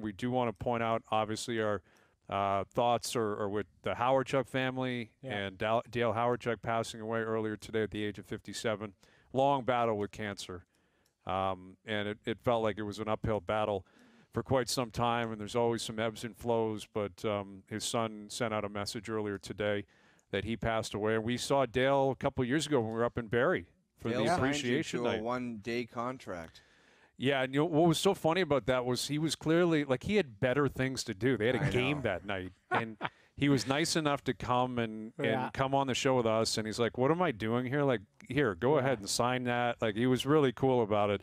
We do want to point out, obviously, our thoughts are with the Hawerchuk family and Dale Hawerchuk passing away earlier today at the age of 57. Long battle with cancer. And it felt like it was an uphill battle for quite some time, and there's always some ebbs and flows. But his son sent out a message earlier today that he passed away. And we saw Dale a couple of years ago when we were up in Barrie for the appreciation night. A one-day contract. Yeah, and what was so funny about that was he was clearly, like, he had better things to do. They had a game that night, and he was nice enough to come and come on the show with us, and he's like, what am I doing here? Like, here, go ahead and sign that. Like, he was really cool about it,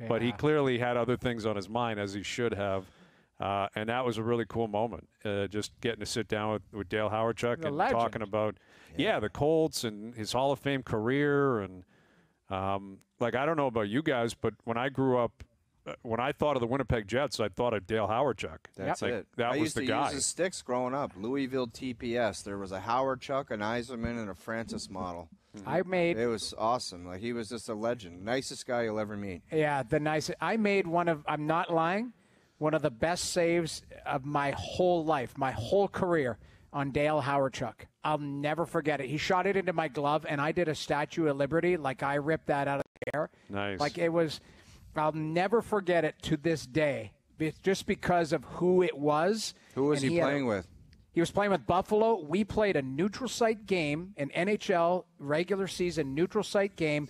but he clearly had other things on his mind, as he should have, and that was a really cool moment, just getting to sit down with Dale Hawerchuk and talking about, the Colts and his Hall of Fame career, and like, I don't know about you guys, but when I grew up, when I thought of the Winnipeg Jets, I thought of Dale Hawerchuk. That's like, it. That I was the guy. I used to use his sticks growing up. Louisville TPS. There was a Hawerchuk, an Eiserman, and a Francis model. It was awesome. Like, he was just a legend. Nicest guy you'll ever meet. Yeah, the nicest. I made I'm not lying, one of the best saves of my whole life, my whole career, on Dale Hawerchuk. I'll never forget it. He shot it into my glove, and I did a Statue of Liberty. Like, I ripped that out of the air. Nice. Like, it was, I'll never forget it to this day, just because of who it was. Who was he playing with? He was playing with Buffalo. We played a neutral site game, an NHL regular season neutral site game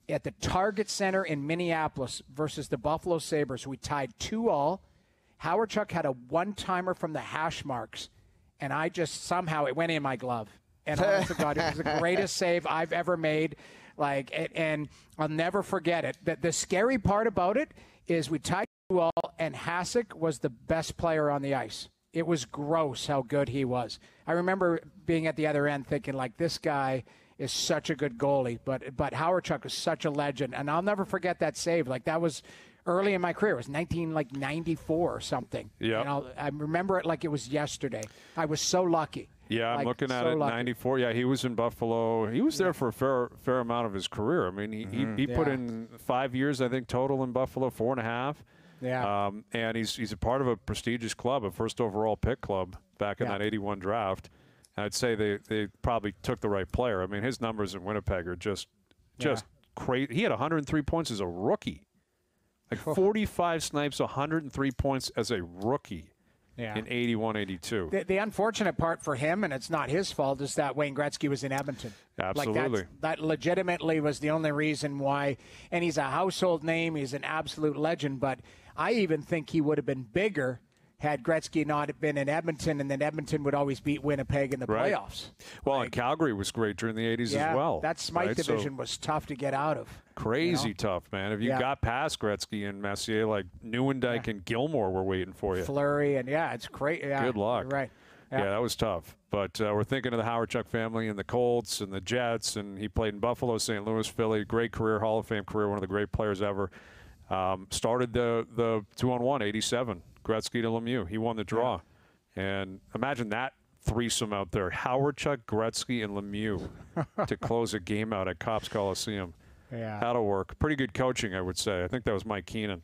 at the Target Center in Minneapolis versus the Buffalo Sabres. We tied 2-2. Hawerchuk had a one-timer from the hash marks, and I just somehow it went in my glove. And honest to God, it was the greatest save I've ever made. Like, and I'll never forget it. The scary part about it is we tied 2-2, and Hasek was the best player on the ice. It was gross how good he was. I remember being at the other end thinking, like, this guy is such a good goalie. But Hawerchuk is such a legend, and I'll never forget that save. Like, that was early in my career. It was 1994 or something. Yeah. And I remember it like it was yesterday. I was so lucky. Yeah, I'm looking at it, 94. Yeah, he was in Buffalo. He was there for a fair amount of his career. I mean, he put in 5 years, I think, total in Buffalo, 4.5. Yeah. And he's a part of a prestigious club, a first overall pick club back in that 81 draft. And I'd say they probably took the right player. I mean, his numbers in Winnipeg are just crazy. He had 103 points as a rookie. Like 45 snipes, 103 points as a rookie. In 81-82. The unfortunate part for him, and it's not his fault, is that Wayne Gretzky was in Edmonton. Absolutely. Like that legitimately was the only reason why. And he's a household name. He's an absolute legend. But I even think he would have been bigger had Gretzky not been in Edmonton, and then Edmonton would always beat Winnipeg in the playoffs. Well, and Calgary was great during the 80s as well. That Smythe division was tough to get out of. Crazy tough, man. If you got past Gretzky and Messier, like Neuendijk and Gilmore were waiting for you. Fleury, and it's great. Yeah, good luck. You're right. Yeah, that was tough. But we're thinking of the Hawerchuk family and the Colts and the Jets, and he played in Buffalo, St. Louis, Philly. Great career, Hall of Fame career, one of the great players ever. Started the 2-on-1, 87. Gretzky to Lemieux. He won the draw. And imagine that threesome out there. Hawerchuk, Gretzky, and Lemieux to close a game out at Copps Coliseum. Yeah. That'll work. Pretty good coaching, I would say. I think that was Mike Keenan.